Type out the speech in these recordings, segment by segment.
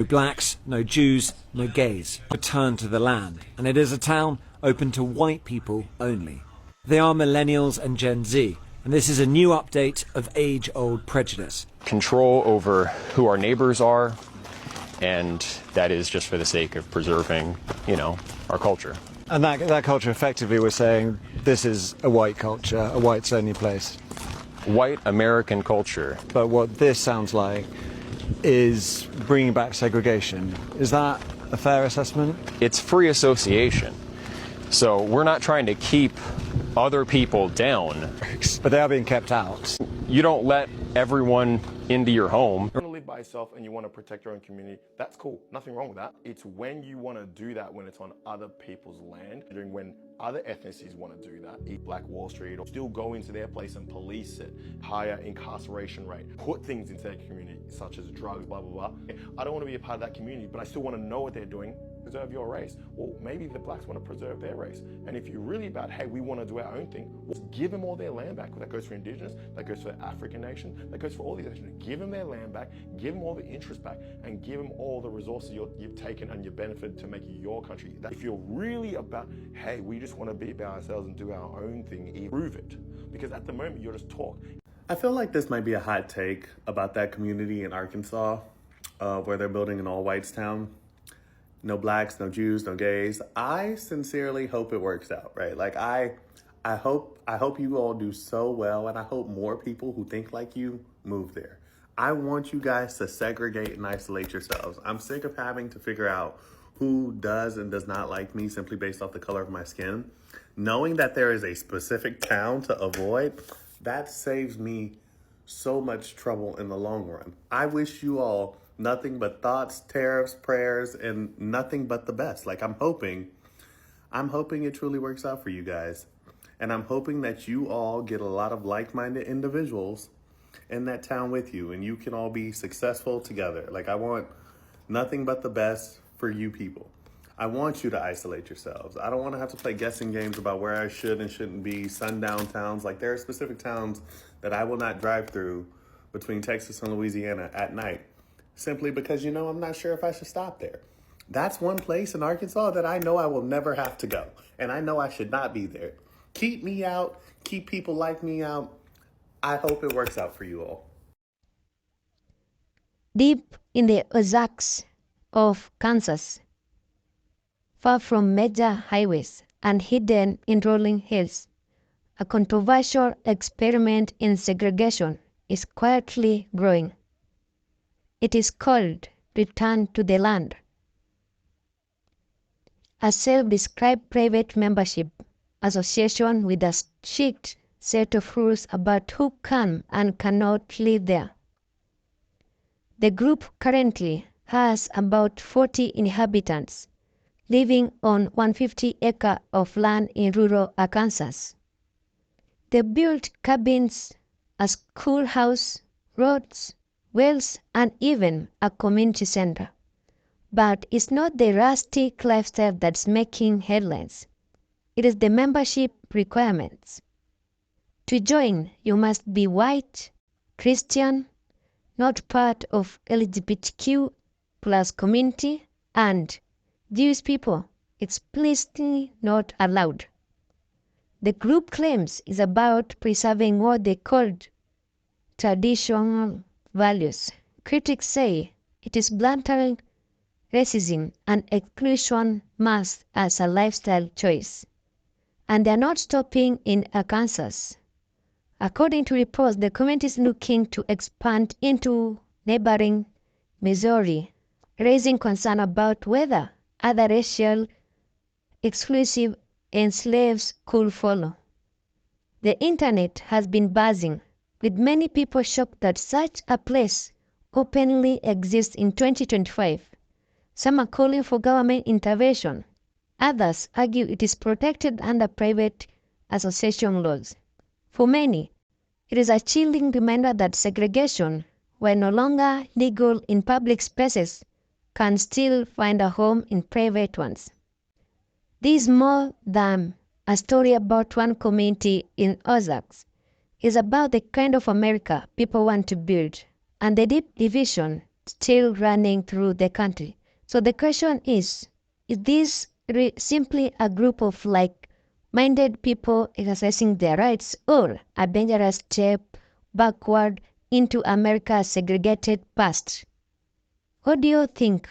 No blacks, no Jews, no gays. Return to the land, and it is a town open to white people only. They are millennials and Gen Z, and this is a new update of age-old prejudice. Control over who our neighbors are, and that is just for the sake of preserving, our culture. And that culture, effectively, we're saying this is a white culture, a whites-only place. White American culture. But what this sounds like is bringing back segregation. Is that a fair assessment? It's free association. So we're not trying to keep other people down. But they are being kept out. You don't let everyone into your home. You want to live by yourself and you want to protect your own community, that's cool. Nothing wrong with that. It's when you want to do that when it's on other people's land, and when other ethnicities want to do that, eat Black Wall Street, or still go into their place and police it, higher incarceration rate, put things into their community, such as drugs, blah, blah, blah. I don't want to be a part of that community, but I still want to know what they're doing. Preserve your race. Well, maybe the blacks want to preserve their race. And if you're really about, hey, we want to do our own thing, well, give them all their land back. That goes for Indigenous, that goes for African nation, that goes for all these nations. Give them their land back, give them all the interest back, and give them all the resources you've taken and you benefited to make your country. If you're really about, hey, we just want to be about ourselves and do our own thing, prove it. Because at the moment, you're just talk. I feel like this might be a hot take about that community in Arkansas where they're building an all-whites town. No blacks, no Jews, no gays. I sincerely hope it works out, right? Like I hope you all do so well, and I hope more people who think like you move there. I want you guys to segregate and isolate yourselves. I'm sick of having to figure out who does and does not like me simply based off the color of my skin. Knowing that there is a specific town to avoid, that saves me so much trouble in the long run. I wish you all nothing but thoughts, tariffs, prayers, and nothing but the best. Like I'm hoping it truly works out for you guys. And I'm hoping that you all get a lot of like-minded individuals in that town with you and you can all be successful together. Like I want nothing but the best for you people. I want you to isolate yourselves. I don't want to have to play guessing games about where I should and shouldn't be, sundown towns. Like there are specific towns that I will not drive through between Texas and Louisiana at night. Simply because, I'm not sure if I should stop there. That's one place in Arkansas that I know I will never have to go. And I know I should not be there. Keep me out. Keep people like me out. I hope it works out for you all. Deep in the Ozarks of Kansas, far from major highways and hidden in rolling hills, a controversial experiment in segregation is quietly growing. It is called Return to the Land, a self-described private membership association with a strict set of rules about who can and cannot live there. The group currently has about 40 inhabitants living on 150 acres of land in rural Arkansas. They built cabins, a schoolhouse, roads, wells, and even a community center. But it's not the rustic lifestyle that's making headlines. It is the membership requirements. To join, you must be white, Christian, not part of LGBTQ plus community, and Jewish people explicitly not allowed. The group claims it's about preserving what they called traditional values. Critics say it is bluntly racism and exclusion masked as a lifestyle choice. And they are not stopping in Arkansas. According to reports, the community is looking to expand into neighboring Missouri, raising concern about whether other racial exclusive enclaves could follow. The internet has been buzzing, with many people shocked that such a place openly exists in 2025. Some are calling for government intervention. Others argue it is protected under private association laws. For many, it is a chilling reminder that segregation, while no longer legal in public spaces, can still find a home in private ones. This is more than a story about one community in Ozarks. It's about the kind of America people want to build and the deep division still running through the country. So the question is this simply a group of like-minded people exercising their rights, or a dangerous step backward into America's segregated past? What do you think?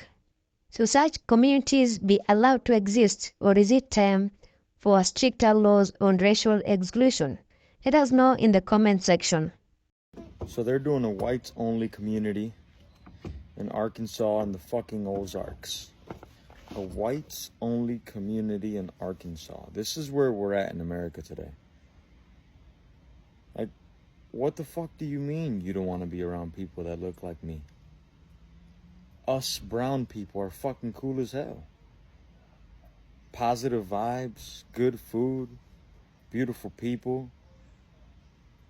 Should such communities be allowed to exist, or is it time for stricter laws on racial exclusion? Let us know in the comment section. So they're doing a whites-only community in Arkansas and the fucking Ozarks. A whites-only community in Arkansas. This is where we're at in America today. Like, what the fuck do you mean you don't want to be around people that look like me? Us brown people are fucking cool as hell. Positive vibes, good food, beautiful people.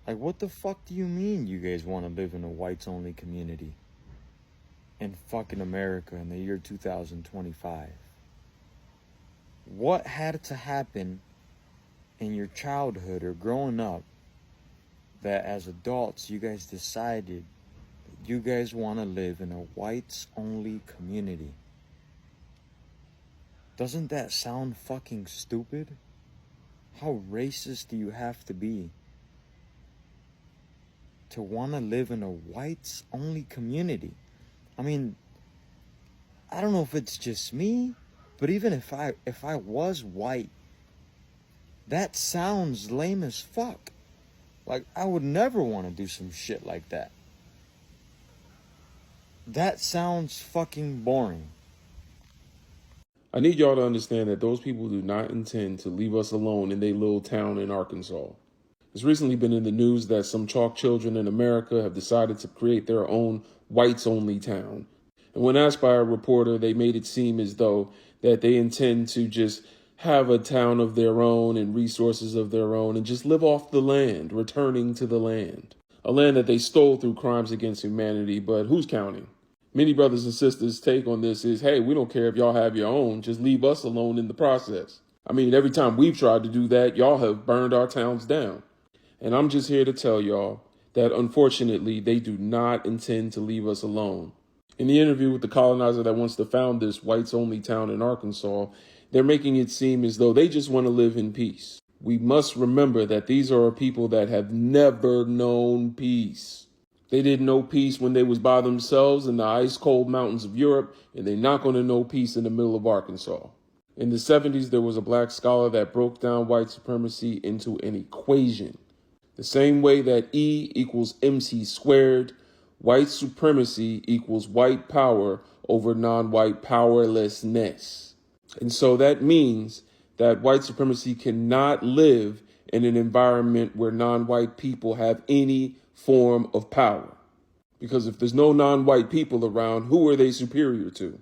Like, what the fuck do you mean you guys want to live in a whites-only community in fucking America in the year 2025? What had to happen in your childhood or growing up that as adults you guys decided that you guys want to live in a whites-only community? Doesn't that sound fucking stupid? How racist do you have to be to want to live in a whites-only community? I mean, I don't know if it's just me, but even if I was white, that sounds lame as fuck. Like, I would never want to do some shit like that. That sounds fucking boring. I need y'all to understand that those people do not intend to leave us alone in their little town in Arkansas. It's recently been in the news that some chalk children in America have decided to create their own whites-only town. And when asked by a reporter, they made it seem as though that they intend to just have a town of their own and resources of their own and just live off the land, returning to the land. A land that they stole through crimes against humanity, but who's counting? Many brothers and sisters' take on this is, hey, we don't care if y'all have your own, just leave us alone in the process. I mean, every time we've tried to do that, y'all have burned our towns down. And I'm just here to tell y'all that unfortunately, they do not intend to leave us alone. In the interview with the colonizer that wants to found this whites-only town in Arkansas, they're making it seem as though they just want to live in peace. We must remember that these are people that have never known peace. They didn't know peace when they was by themselves in the ice-cold mountains of Europe, and they're not going to know peace in the middle of Arkansas. In the 70s, there was a black scholar that broke down white supremacy into an equation. The same way that E equals MC squared, white supremacy equals white power over non-white powerlessness. And so that means that white supremacy cannot live in an environment where non-white people have any form of power. Because if there's no non-white people around, who are they superior to?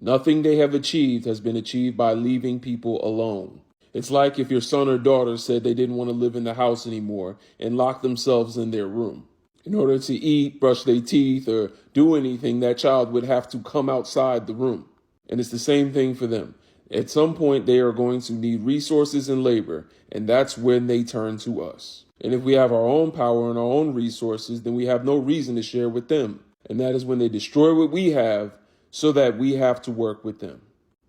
Nothing they have achieved has been achieved by leaving people alone. It's like if your son or daughter said they didn't want to live in the house anymore and locked themselves in their room. In order to eat, brush their teeth, or do anything, that child would have to come outside the room. And it's the same thing for them. At some point, they are going to need resources and labor, and that's when they turn to us. And if we have our own power and our own resources, then we have no reason to share with them. And that is when they destroy what we have so that we have to work with them.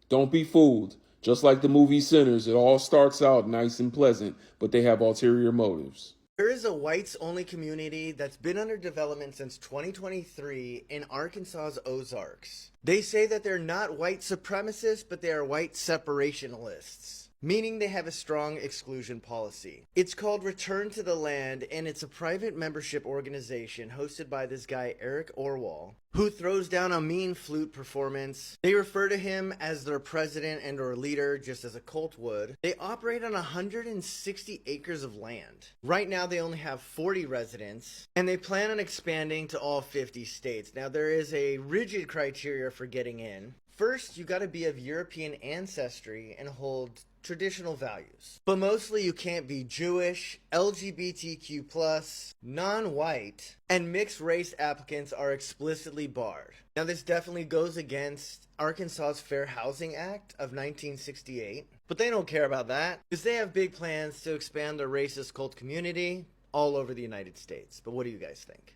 Don't be fooled. Just like the movie Sinners, it all starts out nice and pleasant, but they have ulterior motives. There is a whites-only community that's been under development since 2023 in Arkansas's Ozarks. They say that they're not white supremacists, but they are white separationalists, meaning they have a strong exclusion policy. It's called Return to the Land, and it's a private membership organization hosted by this guy, Eric Orwell, who throws down a mean flute performance. They refer to him as their president and or leader, just as a cult would. They operate on 160 acres of land. Right now, they only have 40 residents, and they plan on expanding to all 50 states. Now, there is a rigid criteria for getting in. First, you gotta be of European ancestry and hold traditional values. But mostly you can't be Jewish, LGBTQ+, non-white, and mixed race applicants are explicitly barred. Now this definitely goes against Arkansas's Fair Housing Act of 1968, but they don't care about that because they have big plans to expand their racist cult community all over the United States. But what do you guys think?